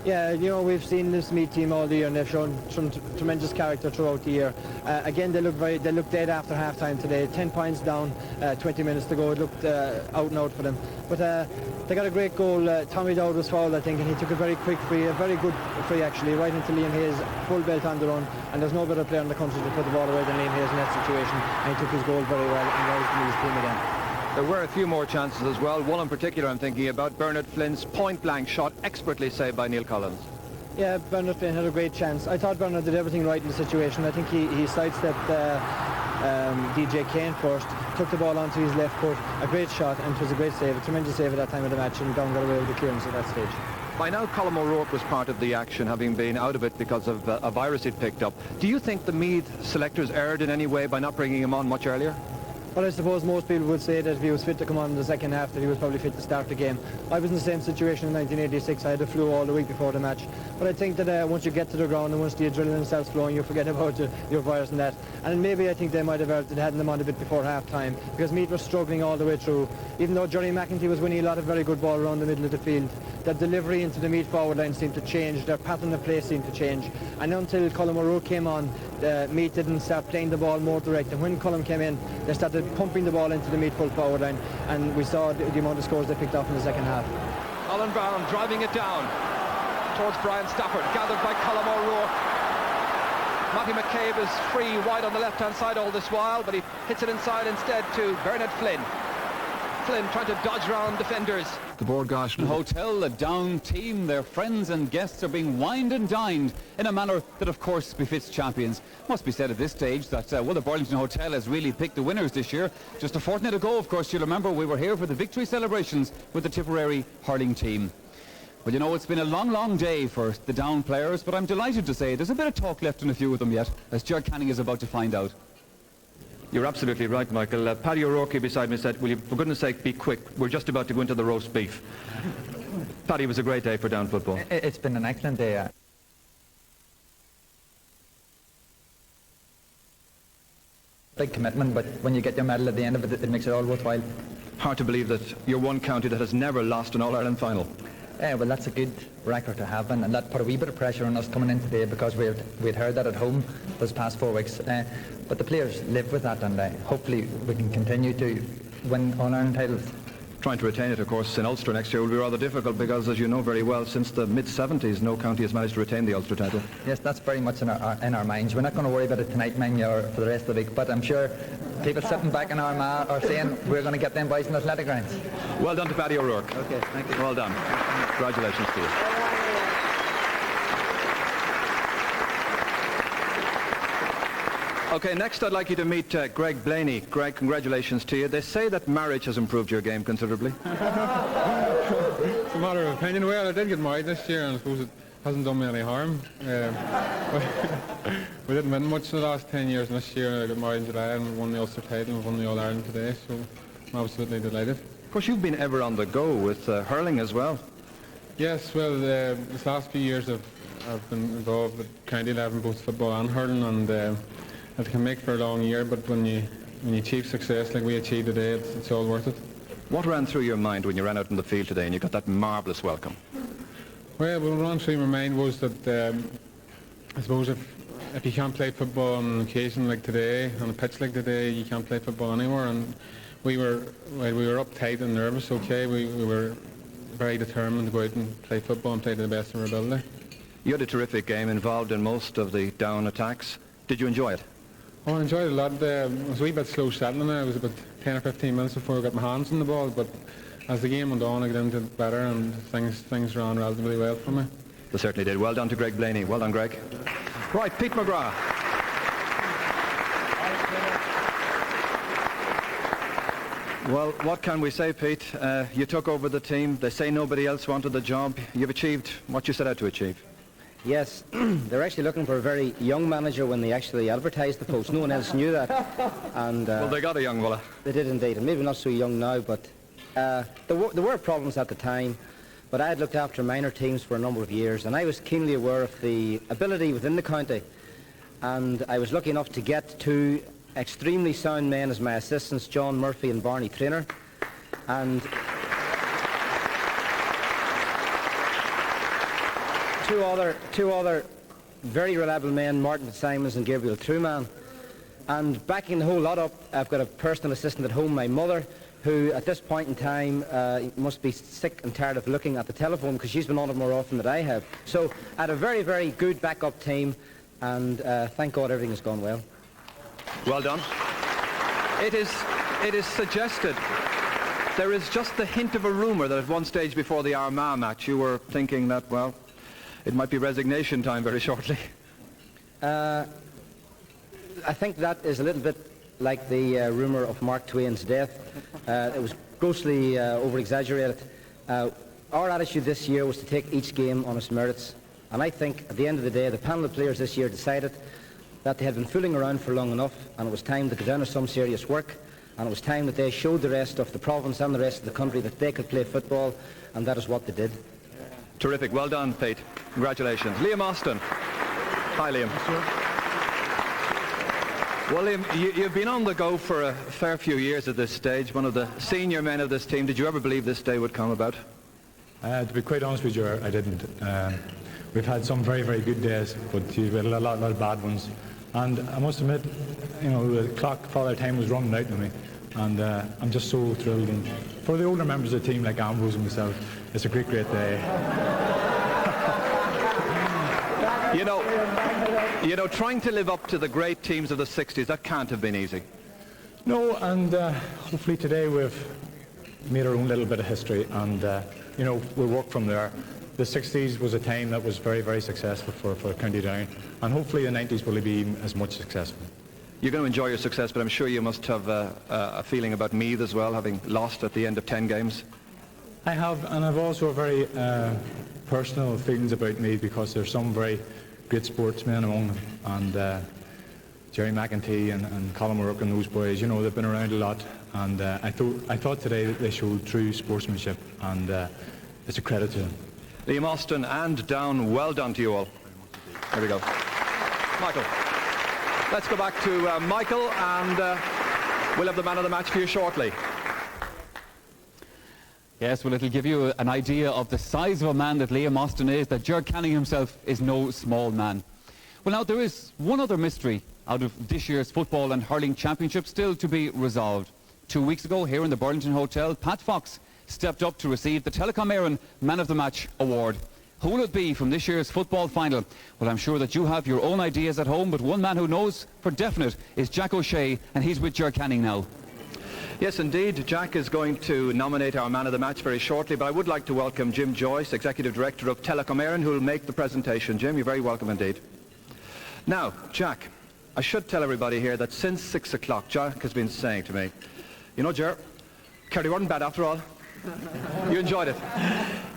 Yeah, you know, we've seen this Meath team all the year, and they've shown some tremendous character throughout the year. Again, they look dead after half-time today. 10 points down, 20 minutes to go. It looked out and out for them. But they got a great goal. Tommy Dowd was fouled, I think, and he took a very quick free, a very good free actually, right into Liam Hayes, full belt on the run. And there's no better player in the country to put the ball away than Liam Hayes in that situation. And he took his goal very well and roused the Meath team again. There were a few more chances as well. One in particular I'm thinking about, Bernard Flynn's point-blank shot, expertly saved by Neil Collins. Yeah, Bernard Flynn had a great chance. I thought Bernard did everything right in the situation. I think he sidestepped DJ Kane first, took the ball onto his left foot, a great shot, and it was a great save, a tremendous save at that time of the match, and Down got away with the clearance at that stage. By now, Colm O'Rourke was part of the action, having been out of it because of a virus he'd picked up. Do you think the Meath selectors erred in any way by not bringing him on much earlier? Well, I suppose most people would say that if he was fit to come on in the second half, that he was probably fit to start the game. I was in the same situation in 1986. I had a flu all the week before the match. But I think that once you get to the ground and once the adrenaline starts flowing, you forget about your virus and that. And maybe I think they might have erred that hadn't them on a bit before half-time, because Meath was struggling all the way through. Even though Johnny McEntee was winning a lot of very good ball around the middle of the field, their delivery into the Meath forward line seemed to change, their pattern of play seemed to change. And until Colm O'Rourke came on, Meath didn't start playing the ball more direct. And when Colm came in, they started pumping the ball into the Meath full forward line, and we saw the amount of scores they picked up in the second half. Alan Brown driving it down towards Brian Stafford, gathered by Colm O'Rourke. Matty McCabe is free wide on the left-hand side all this while, but he hits it inside instead to Bernard Flynn. Flynn trying to dodge round defenders. The Borgosh Hotel, a Down team, their friends and guests are being wined and dined in a manner that of course befits champions. Must be said at this stage that the Burlington Hotel has really picked the winners this year. Just a fortnight ago, of course, you'll remember we were here for the victory celebrations with the Tipperary hurling team. Well, you know, it's been a long, long day for the Down players, but I'm delighted to say there's a bit of talk left in a few of them yet, as Gerard Canning is about to find out. You're absolutely right, Michael. Paddy O'Rourke beside me said, will you, for goodness sake, be quick. We're just about to go into the roast beef. Paddy, it was a great day for Down football. It's been an excellent day. Big commitment, but when you get your medal at the end of it, it makes it all worthwhile. Hard to believe that you're one county that has never lost an All-Ireland final. Well, that's a good record to have, and that put a wee bit of pressure on us coming in today, because we'd heard that at home those past 4 weeks. But the players live with that, and hopefully we can continue to win All-Ireland titles. Trying to retain it, of course, in Ulster next year will be rather difficult, because, as you know very well, since the mid-70s, no county has managed to retain the Ulster title. Yes, that's very much in our minds. We're not going to worry about it tonight, mind you, or for the rest of the week, but I'm sure people sitting back in Armagh are saying we're going to get them boys in athletic grounds. Well done to Paddy O'Rourke. Okay, thank you. Well done. Congratulations to you. Okay, next I'd like you to meet Greg Blaney. Greg, congratulations to you. They say that marriage has improved your game considerably. It's a matter of opinion. Well, I did get married this year, and I suppose it hasn't done me any harm. We didn't win much in the last 10 years, and this year I got married in July and we won the Ulster title and won the All-Ireland today, so I'm absolutely delighted. Of course, you've been ever on the go with hurling as well. Yes, well, this last few years I've been involved with county level, both football and hurling, and it can make for a long year, but when you achieve success like we achieved today, it's all worth it. What ran through your mind when you ran out in the field today and you got that marvellous welcome? Well, what ran through my mind was that I suppose if you can't play football on an occasion like today, on a pitch like today, you can't play football anywhere. And we were uptight and nervous. Okay, we were very determined to go out and play football and play to the best of our ability. You had a terrific game, involved in most of the Down attacks. Did you enjoy it? Oh, I enjoyed it a lot. I was a wee bit slow settling. I was about 10 or 15 minutes before I got my hands on the ball, but as the game went on, I got into it better, and things ran relatively well for me. They certainly did. Well done to Greg Blaney. Well done, Greg. Right, Pete McGrath. Well, what can we say, Pete? You took over the team. They say nobody else wanted the job. You've achieved what you set out to achieve. Yes, they're actually looking for a very young manager when they actually advertised the post. No one else knew that. And well, they got a young fella. They did indeed, and maybe not so young now, but there were problems at the time. But I had looked after minor teams for a number of years, and I was keenly aware of the ability within the county. And I was lucky enough to get two extremely sound men as my assistants, John Murphy and Barney Traynor. And two other very reliable men, Martin Simons and Gabriel Truman. And backing the whole lot up, I've got a personal assistant at home, my mother, who at this point in time must be sick and tired of looking at the telephone because she's been on it more often than I have. So I had a very, very good backup team, and thank God everything has gone well. Well done. It is suggested, there is just the hint of a rumour that at one stage before the Armagh match you were thinking that, well, it might be resignation time very shortly. I think that is a little bit like the rumour of Mark Twain's death. It was grossly over-exaggerated. Our attitude this year was to take each game on its merits, and I think at the end of the day the panel of players this year decided that they had been fooling around for long enough, and it was time to go down to some serious work, and it was time that they showed the rest of the province and the rest of the country that they could play football, and that is what they did. Terrific. Well done, Pete. Congratulations. Liam Austin. Hi, Liam. Well, Liam, you've been on the go for a fair few years at this stage, one of the senior men of this team. Did you ever believe this day would come about? To be quite honest with you, I didn't. We've had some very, very good days, but we had a lot of bad ones. And I must admit, you know, the clock for our time was running out on me. And I'm just so thrilled. And for the older members of the team, like Ambrose and myself, it's a great, great day. You know, trying to live up to the great teams of the 60s, that can't have been easy. No, and hopefully today we've made our own little bit of history, and you know, we'll work from there. The 60s was a time that was very, very successful for County Down, and hopefully the 90s will be as much successful. You're going to enjoy your success, but I'm sure you must have a feeling about Meath as well, having lost at the end of 10 games. I have, and I've also a very personal feelings about Meath, because there's some very great sportsmen among them, and Jerry McEntee and Colin O'Rourke and those boys, you know, they've been around a lot, and I thought today that they showed true sportsmanship, and it's a credit to them. Liam Austin and Down, well done to you all. There we go. Michael. Let's go back to Michael, and we'll have the man of the match for you shortly. Yes, well, it'll give you an idea of the size of a man that Liam Austin is, that Ger Canning himself is no small man. Well, now, there is one other mystery out of this year's Football and Hurling Championship still to be resolved. 2 weeks ago, here in the Burlington Hotel, Pat Fox stepped up to receive the Telecom Éireann Man of the Match award. Who will it be from this year's football final? Well, I'm sure that you have your own ideas at home, but one man who knows for definite is Jack O'Shea, and he's with Ger Canning now. Yes, indeed. Jack is going to nominate our man of the match very shortly, but I would like to welcome Jim Joyce, Executive Director of Telecom Éireann, who will make the presentation. Jim, you're very welcome indeed. Now, Jack, I should tell everybody here that since 6 o'clock, Jack has been saying to me, you know, Ger, Kerry weren't bad after all. You enjoyed it?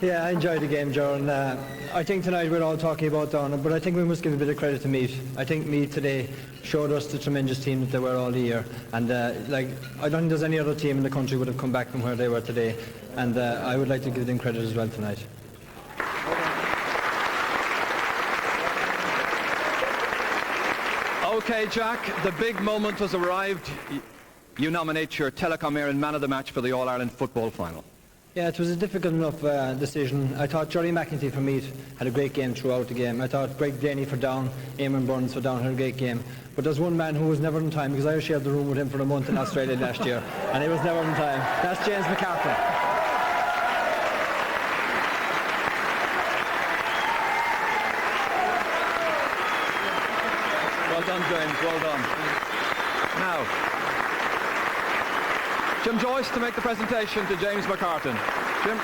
Yeah, I enjoyed the game, Joe, and I think tonight we're all talking about Down, but I think we must give a bit of credit to Meath. I think Meath today showed us the tremendous team that they were all year, and like, I don't think there's any other team in the country would have come back from where they were today, and I would like to give them credit as well tonight. Okay, Jack, the big moment has arrived. You nominate your Telecom Éireann Man of the Match for the All-Ireland Football Final. Yeah, it was a difficult enough decision. I thought Jerry McEntee for Meath had a great game throughout the game. I thought Greg Denny for Down, Eamon Burns for Down had a great game. But there's one man who was never in time, because I shared the room with him for a month in Australia last year, and he was never in time. That's James McCarthy. Well done, James, well done. Now, Jim Joyce to make the presentation to James McCartan. Jim.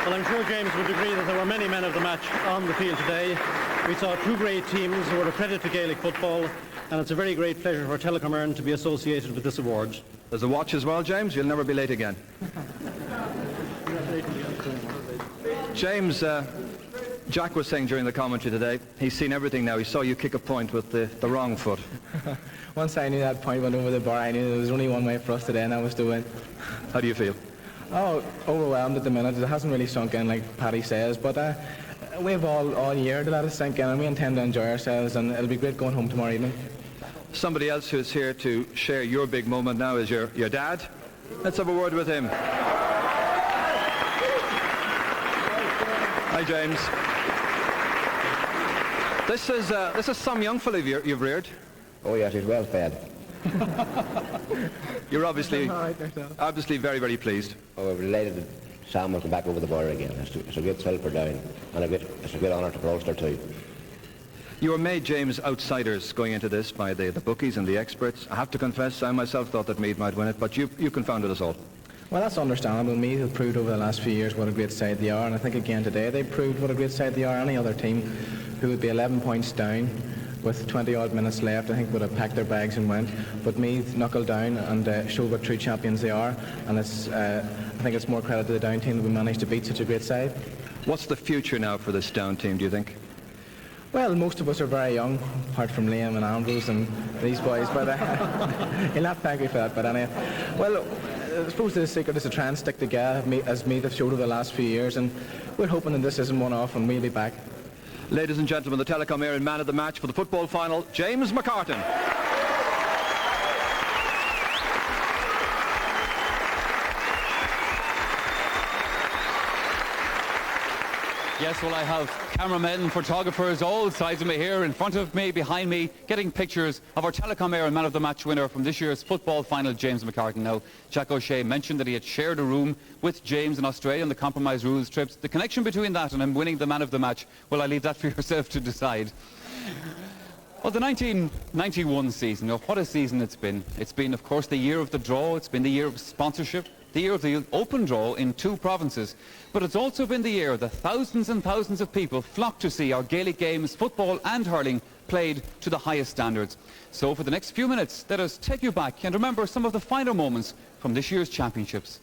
Well, I'm sure sure James would agree that there were many men of the match on the field today. We saw two great teams who were a credit to Gaelic football, and it's a very great pleasure for Telecom Éireann to be associated with this award. There's a watch as well, James. You'll never be late again. James, Jack was saying during the commentary today, he's seen everything now. He saw you kick a point with the wrong foot. Once I knew that point went over the bar, I knew there was only one way for us today, and that was to win. How do you feel? Oh, overwhelmed at the minute. It hasn't really sunk in like Paddy says, but we've all year to let it sink in, and we intend to enjoy ourselves, and it'll be great going home tomorrow evening. Somebody else who's here to share your big moment now is your dad. Let's have a word with him. Hi, James. This is some young fella you've reared. Oh yes, he's well fed. You're obviously very, very pleased. Oh, we're delighted that Sam will come back over the border again. It's a great thrill for Down, and it's a great honour to Ulster too. You were made, James, outsiders going into this by the bookies and the experts. I have to confess, I myself thought that Meath might win it, but you confounded us all. Well, that's understandable. Meath have proved over the last few years what a great side they are, and I think again today they proved what a great side they are. Any other team who would be 11 points down with 20 odd minutes left, I think would have packed their bags and went. But Meath knuckled down and showed what true champions they are, and I think it's more credit to the Down team that we managed to beat such a great side. What's the future now for this Down team, do you think? Well, most of us are very young, apart from Liam and Ambrose and these boys, but he'll not thank me for that. But anyway, well, I suppose the secret is to try and stick together, as Meath have showed over the last few years, and we're hoping that this isn't one-off and we'll be back. Ladies and gentlemen, the Telecom Éireann man of the match for the football final, James McCartan. Yes, well, I have cameramen, photographers, all sides of me here, in front of me, behind me, getting pictures of our Telecom Éireann Man of the Match winner from this year's football final, James McCartan. Now, Jack O'Shea mentioned that he had shared a room with James in Australia on the compromise rules trips. The connection between that and him winning the Man of the Match, well, I leave that for yourself to decide. Well, the 1991 season, what a season it's been. It's been, of course, the year of the draw. It's been the year of sponsorship, the year of the open draw in 2 provinces. But it's also been the year that thousands and thousands of people flocked to see our Gaelic games, football and hurling, played to the highest standards. So for the next few minutes, let us take you back and remember some of the final moments from this year's championships.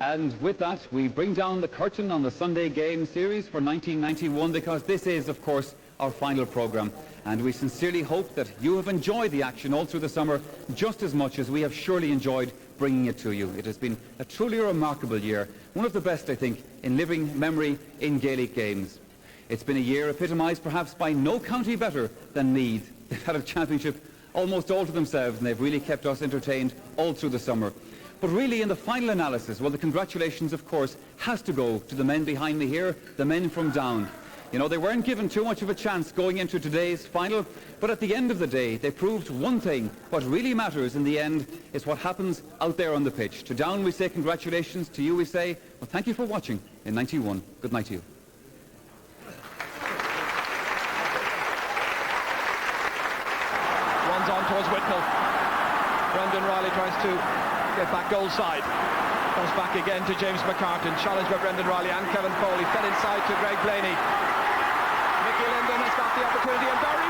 And with that, we bring down the curtain on the Sunday game series for 1991, because this is, of course, our final programme. And we sincerely hope that you have enjoyed the action all through the summer just as much as we have surely enjoyed bringing it to you. It has been a truly remarkable year, one of the best, I think, in living memory in Gaelic games. It's been a year epitomised perhaps by no county better than Meath. They've had a championship almost all to themselves, and they've really kept us entertained all through the summer. But really, in the final analysis, well, the congratulations, of course, has to go to the men behind me here, the men from Down. You know, they weren't given too much of a chance going into today's final, but at the end of the day, they proved one thing. What really matters in the end is what happens out there on the pitch. To Down, we say congratulations. To you, we say, well, thank you for watching in 91. Good night to you. Runs on towards Whitnell. Brendan Riley tries to get back goal side. Comes back again to James McCartan. Challenged by Brendan Riley and Kevin Foley. Fed inside to Greg Blaney. Mickey Linden has got the opportunity, and Barry